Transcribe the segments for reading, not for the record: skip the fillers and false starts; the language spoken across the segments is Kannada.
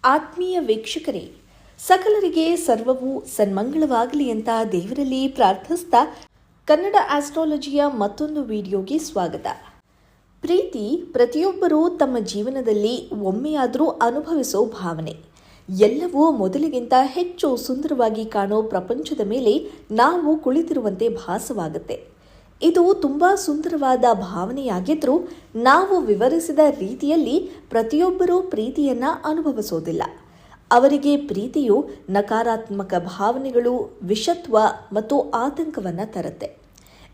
ಆತ್ಮೀಯ ವೀಕ್ಷಕರೇ, ಸಕಲರಿಗೆ ಸರ್ವವು ಸನ್ಮಂಗಳವಾಗಲಿ ಅಂತ ದೇವರಲ್ಲಿ ಪ್ರಾರ್ಥಿಸ್ತಾ ಕನ್ನಡ ಆಸ್ಟ್ರಾಲಜಿಯ ಮತ್ತೊಂದು ವಿಡಿಯೋಗೆ ಸ್ವಾಗತ. ಪ್ರೀತಿ ಪ್ರತಿಯೊಬ್ಬರೂ ತಮ್ಮ ಜೀವನದಲ್ಲಿ ಒಮ್ಮೆಯಾದರೂ ಅನುಭವಿಸೋ ಭಾವನೆ. ಎಲ್ಲವೂ ಮೊದಲಿಗಿಂತ ಹೆಚ್ಚು ಸುಂದರವಾಗಿ ಕಾಣೋ ಪ್ರಪಂಚದ ಮೇಲೆ ನಾವು ಕುಳಿತಿರುವಂತೆ ಭಾಸವಾಗುತ್ತೆ. ಇದು ತುಂಬಾ ಸುಂದರವಾದ ಭಾವನೆಯಾಗಿದ್ರೂ ನಾವು ವಿವರಿಸಿದ ರೀತಿಯಲ್ಲಿ ಪ್ರತಿಯೊಬ್ಬರೂ ಪ್ರೀತಿಯನ್ನ ಅನುಭವಿಸೋದಿಲ್ಲ. ಅವರಿಗೆ ಪ್ರೀತಿಯು ನಕಾರಾತ್ಮಕ ಭಾವನೆಗಳು, ವಿಷತ್ವ ಮತ್ತು ಆತಂಕವನ್ನ ತರುತ್ತೆ.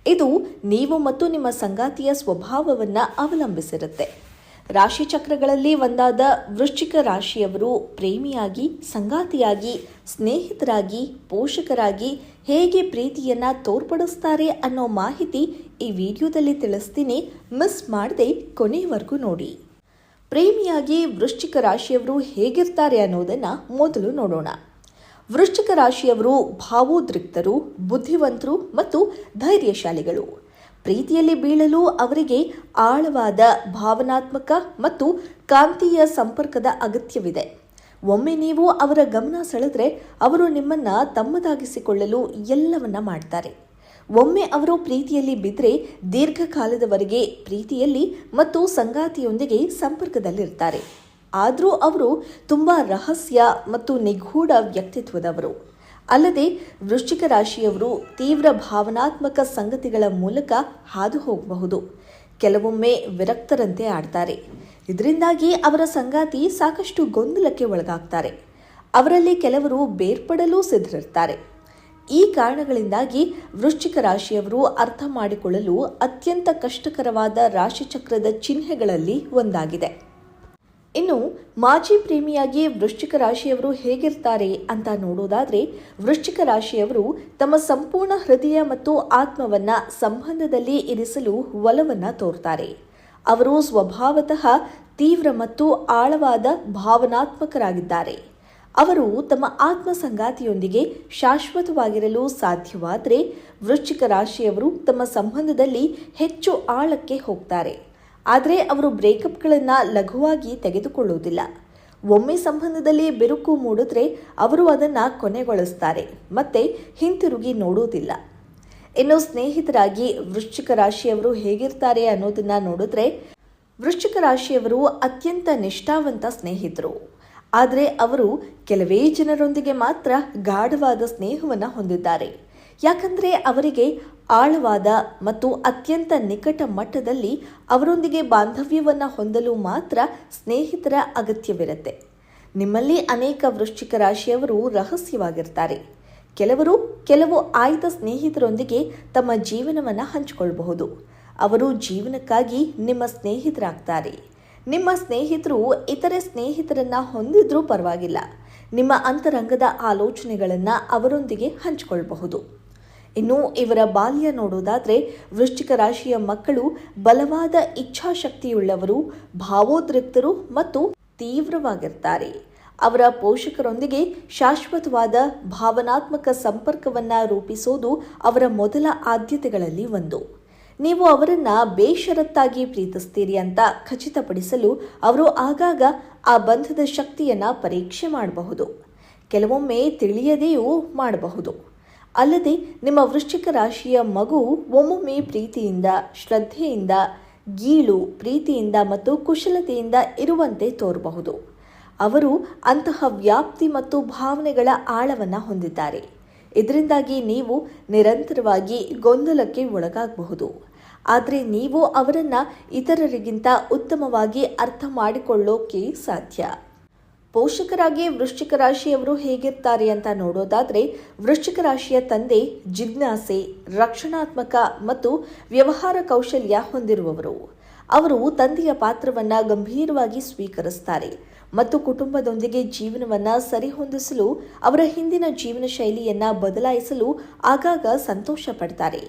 ಇದು ನೀವು ಮತ್ತು ನಿಮ್ಮ ಸಂಗಾತಿಯ ಸ್ವಭಾವವನ್ನ ಅವಲಂಬಿಸಿರುತ್ತೆ. ರಾಶಿಚಕ್ರಗಳಲ್ಲಿ ಒಂದಾದ ವೃಶ್ಚಿಕ ರಾಶಿಯವರು ಪ್ರೇಮಿಯಾಗಿ, ಸಂಗಾತಿಯಾಗಿ, ಸ್ನೇಹಿತರಾಗಿ, ಪೋಷಕರಾಗಿ ಹೇಗೆ ಪ್ರೀತಿಯನ್ನ ತೋರ್ಪಡಿಸ್ತಾರೆ ಅನ್ನೋ ಮಾಹಿತಿ ಈ ವಿಡಿಯೋದಲ್ಲಿ ತಿಳಿಸ್ತೀನಿ. ಮಿಸ್ ಮಾಡದೆ ಕೊನೆಯವರೆಗೂ ನೋಡಿ. ಪ್ರೇಮಿಯಾಗಿ ವೃಶ್ಚಿಕ ರಾಶಿಯವರು ಹೇಗಿರ್ತಾರೆ ಅನ್ನೋದನ್ನ ಮೊದಲು ನೋಡೋಣ. ವೃಶ್ಚಿಕ ರಾಶಿಯವರು ಭಾವೋದ್ರಿಕ್ತರು, ಬುದ್ಧಿವಂತರು ಮತ್ತು ಧೈರ್ಯಶಾಲಿಗಳು. ಪ್ರೀತಿಯಲ್ಲಿ ಬೀಳಲು ಅವರಿಗೆ ಆಳವಾದ ಭಾವನಾತ್ಮಕ ಮತ್ತು ಕಾಂತೀಯ ಸಂಪರ್ಕದ ಅಗತ್ಯವಿದೆ. ಒಮ್ಮೆ ನೀವು ಅವರ ಗಮನ ಸೆಳೆದ್ರೆ ಅವರು ನಿಮ್ಮನ್ನ ತಮ್ಮದಾಗಿಸಿಕೊಳ್ಳಲು ಎಲ್ಲವನ್ನ ಮಾಡ್ತಾರೆ. ಒಮ್ಮೆ ಅವರು ಪ್ರೀತಿಯಲ್ಲಿ ಬಿದ್ದರೆ ದೀರ್ಘಕಾಲದವರೆಗೆ ಪ್ರೀತಿಯಲ್ಲಿ ಮತ್ತು ಸಂಗಾತಿಯೊಂದಿಗೆ ಸಂಪರ್ಕದಲ್ಲಿರ್ತಾರೆ. ಆದರೂ ಅವರು ತುಂಬಾ ರಹಸ್ಯ ಮತ್ತು ನಿಗೂಢ ವ್ಯಕ್ತಿತ್ವದವರು. ಅಲ್ಲದೆ ವೃಶ್ಚಿಕ ರಾಶಿಯವರು ತೀವ್ರ ಭಾವನಾತ್ಮಕ ಸಂಗತಿಗಳ ಮೂಲಕ ಹಾದು ಹೋಗಬಹುದು. ಕೆಲವೊಮ್ಮೆ ವಿರಕ್ತರಂತೆ ಆಡ್ತಾರೆ. ಇದರಿಂದಾಗಿ ಅವರ ಸಂಗಾತಿ ಸಾಕಷ್ಟು ಗೊಂದಲಕ್ಕೆ ಒಳಗಾಗ್ತಾರೆ. ಅವರಲ್ಲಿ ಕೆಲವರು ಬೇರ್ಪಡಲು ಸಿದ್ಧರಿರ್ತಾರೆ. ಈ ಕಾರಣಗಳಿಂದಾಗಿ ವೃಶ್ಚಿಕ ರಾಶಿಯವರು ಅರ್ಥ ಮಾಡಿಕೊಳ್ಳಲು ಅತ್ಯಂತ ಕಷ್ಟಕರವಾದ ರಾಶಿಚಕ್ರದ ಚಿಹ್ನೆಗಳಲ್ಲಿ ಒಂದಾಗಿದೆ. ಇನ್ನು ಮಾಜಿ ಪ್ರೇಮಿಯಾಗಿ ವೃಶ್ಚಿಕ ರಾಶಿಯವರು ಹೇಗಿರ್ತಾರೆ ಅಂತ ನೋಡೋದಾದ್ರೆ, ವೃಶ್ಚಿಕ ರಾಶಿಯವರು ತಮ್ಮ ಸಂಪೂರ್ಣ ಹೃದಯ ಮತ್ತು ಆತ್ಮವನ್ನ ಸಂಬಂಧದಲ್ಲಿ ಇರಿಸಲು ಒಲವನ್ನ ತೋರ್ತಾರೆ. ಅವರು ಸ್ವಭಾವತಃ ತೀವ್ರ ಮತ್ತು ಆಳವಾದ ಭಾವನಾತ್ಮಕರಾಗಿದ್ದಾರೆ. ಅವರು ತಮ್ಮ ಆತ್ಮ ಸಂಗಾತಿಯೊಂದಿಗೆ ಶಾಶ್ವತವಾಗಿರಲು ಸಾಧ್ಯವಾದರೆ ವೃಶ್ಚಿಕ ರಾಶಿಯವರು ತಮ್ಮ ಸಂಬಂಧದಲ್ಲಿ ಹೆಚ್ಚು ಆಳಕ್ಕೆ ಹೋಗ್ತಾರೆ. ಆದರೆ ಅವರು ಬ್ರೇಕಪ್ಗಳನ್ನು ಲಘುವಾಗಿ ತೆಗೆದುಕೊಳ್ಳುವುದಿಲ್ಲ. ಒಮ್ಮೆ ಸಂಬಂಧದಲ್ಲಿ ಬಿರುಕು ಮೂಡಿದ್ರೆ ಅವರು ಅದನ್ನು ಕೊನೆಗೊಳಿಸ್ತಾರೆ ಮತ್ತೆ ಹಿಂತಿರುಗಿ ನೋಡುವುದಿಲ್ಲ. ಇನ್ನು ಸ್ನೇಹಿತರಾಗಿ ವೃಶ್ಚಿಕ ರಾಶಿಯವರು ಹೇಗಿರ್ತಾರೆ ಅನ್ನೋದನ್ನ ನೋಡಿದ್ರೆ, ವೃಶ್ಚಿಕ ರಾಶಿಯವರು ಅತ್ಯಂತ ನಿಷ್ಠಾವಂತ ಸ್ನೇಹಿತರು. ಆದರೆ ಅವರು ಕೆಲವೇ ಜನರೊಂದಿಗೆ ಮಾತ್ರ ಗಾಢವಾದ ಸ್ನೇಹವನ್ನು ಹೊಂದಿದ್ದಾರೆ. ಯಾಕಂದರೆ ಅವರಿಗೆ ಆಳವಾದ ಮತ್ತು ಅತ್ಯಂತ ನಿಕಟ ಮಟ್ಟದಲ್ಲಿ ಅವರೊಂದಿಗೆ ಬಾಂಧವ್ಯವನ್ನು ಹೊಂದಲು ಮಾತ್ರ ಸ್ನೇಹಿತರ ಅಗತ್ಯವಿರುತ್ತೆ. ನಿಮ್ಮಲ್ಲಿ ಅನೇಕ ವೃಶ್ಚಿಕ ರಾಶಿಯವರು ರಹಸ್ಯವಾಗಿರ್ತಾರೆ. ಕೆಲವು ಆಯ್ದ ಸ್ನೇಹಿತರೊಂದಿಗೆ ತಮ್ಮ ಜೀವನವನ್ನು ಹಂಚಿಕೊಳ್ಳಬಹುದು. ಅವರು ಜೀವನಕ್ಕಾಗಿ ನಿಮ್ಮ ಸ್ನೇಹಿತರಾಗ್ತಾರೆ. ನಿಮ್ಮ ಸ್ನೇಹಿತರು ಇತರೆ ಸ್ನೇಹಿತರನ್ನ ಹೊಂದಿದ್ರೂ ಪರವಾಗಿಲ್ಲ, ನಿಮ್ಮ ಅಂತರಂಗದ ಆಲೋಚನೆಗಳನ್ನು ಅವರೊಂದಿಗೆ ಹಂಚಿಕೊಳ್ಳಬಹುದು. ಇನ್ನು ಇವರ ಬಾಲ್ಯ ನೋಡೋದಾದ್ರೆ, ವೃಶ್ಚಿಕ ರಾಶಿಯ ಮಕ್ಕಳು ಬಲವಾದ ಇಚ್ಛಾಶಕ್ತಿಯುಳ್ಳವರು, ಭಾವೋದ್ರಿಕ್ತರು ಮತ್ತು ತೀವ್ರವಾಗಿರ್ತಾರೆ. ಅವರ ಪೋಷಕರೊಂದಿಗೆ ಶಾಶ್ವತವಾದ ಭಾವನಾತ್ಮಕ ಸಂಪರ್ಕವನ್ನು ರೂಪಿಸೋದು ಅವರ ಮೊದಲ ಆದ್ಯತೆಗಳಲ್ಲಿ ಒಂದು. ನೀವು ಅವರನ್ನ ಬೇಷರತ್ತಾಗಿ ಪ್ರೀತಿಸ್ತೀರಿ ಅಂತ ಖಚಿತಪಡಿಸಲು ಅವರು ಆಗಾಗ ಆ ಬಂಧದ ಶಕ್ತಿಯನ್ನ ಪರೀಕ್ಷೆ ಮಾಡಬಹುದು. ಕೆಲವೊಮ್ಮೆ ತಿಳಿಯದೆಯೂ ಮಾಡಬಹುದು. ಅಲ್ಲದೆ ನಿಮ್ಮ ವೃಶ್ಚಿಕ ರಾಶಿಯ ಮಗು ಒಮ್ಮೊಮ್ಮೆ ಪ್ರೀತಿಯಿಂದ, ಶ್ರದ್ಧೆಯಿಂದ, ಗೀಳು, ಪ್ರೀತಿಯಿಂದ ಮತ್ತು ಕುಶಲತೆಯಿಂದ ಇರುವಂತೆ ತೋರಬಹುದು. ಅವರು ಅಂತಹ ವ್ಯಾಪ್ತಿ ಮತ್ತು ಭಾವನೆಗಳ ಆಳವನ್ನು ಹೊಂದಿದ್ದಾರೆ. ಇದರಿಂದಾಗಿ ನೀವು ನಿರಂತರವಾಗಿ ಗೊಂದಲಕ್ಕೆ ಒಳಗಾಗಬಹುದು. ಆದರೆ ನೀವು ಅವರನ್ನು ಇತರರಿಗಿಂತ ಉತ್ತಮವಾಗಿ ಅರ್ಥ ಮಾಡಿಕೊಳ್ಳೋಕೆ ಸಾಧ್ಯ. ಪೋಷಕರಾಗಿ ವೃಶ್ಚಿಕ ರಾಶಿಯವರು ಹೇಗಿರ್ತಾರೆ ಅಂತ ನೋಡೋದಾದ್ರೆ, ವೃಶ್ಚಿಕ ರಾಶಿಯ ತಂದೆ ಜಿಜ್ಞಾಸೆ, ರಕ್ಷಣಾತ್ಮಕ ಮತ್ತು ವ್ಯವಹಾರ ಕೌಶಲ್ಯ ಹೊಂದಿರುವವರು. ಅವರು ತಂದೆಯ ಪಾತ್ರವನ್ನು ಗಂಭೀರವಾಗಿ ಸ್ವೀಕರಿಸ್ತಾರೆ ಮತ್ತು ಕುಟುಂಬದೊಂದಿಗೆ ಜೀವನವನ್ನು ಸರಿಹೊಂದಿಸಲು, ಅವರ ಹಿಂದಿನ ಜೀವನ ಶೈಲಿಯನ್ನು ಬದಲಾಯಿಸಲು ಆಗಾಗ ಸಂತೋಷ ಪಡ್ತಾರೆ.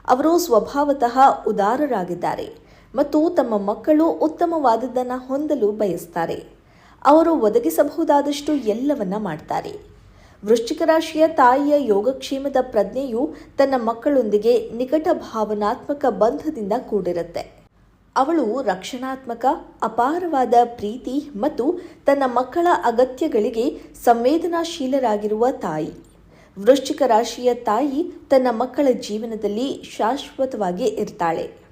ಅವರು ಸ್ವಭಾವತಃ ಉದಾರರಾಗಿದ್ದಾರೆ ಮತ್ತು ತಮ್ಮ ಮಕ್ಕಳು ಉತ್ತಮವಾದದ್ದನ್ನು ಹೊಂದಲು ಬಯಸ್ತಾರೆ. ಅವರು ಒದಗಿಸಬಹುದಾದಷ್ಟು ಎಲ್ಲವನ್ನ ಮಾಡ್ತಾರೆ. ವೃಶ್ಚಿಕ ರಾಶಿಯ ತಾಯಿಯ ಯೋಗಕ್ಷೇಮದ ಪ್ರಜ್ಞೆಯು ತನ್ನ ಮಕ್ಕಳೊಂದಿಗೆ ನಿಕಟ ಭಾವನಾತ್ಮಕ ಬಂಧದಿಂದ ಕೂಡಿರುತ್ತೆ. ಅವಳು ರಕ್ಷಣಾತ್ಮಕ, ಅಪಾರವಾದ ಪ್ರೀತಿ ಮತ್ತು ತನ್ನ ಮಕ್ಕಳ ಅಗತ್ಯಗಳಿಗೆ ಸಂವೇದನಾಶೀಲರಾಗಿರುವ ತಾಯಿ. ವೃಶ್ಚಿಕ ರಾಶಿಯ ತಾಯಿ ತನ್ನ ಮಕ್ಕಳ ಜೀವನದಲ್ಲಿ ಶಾಶ್ವತವಾಗಿ ಇರ್ತಾಳೆ.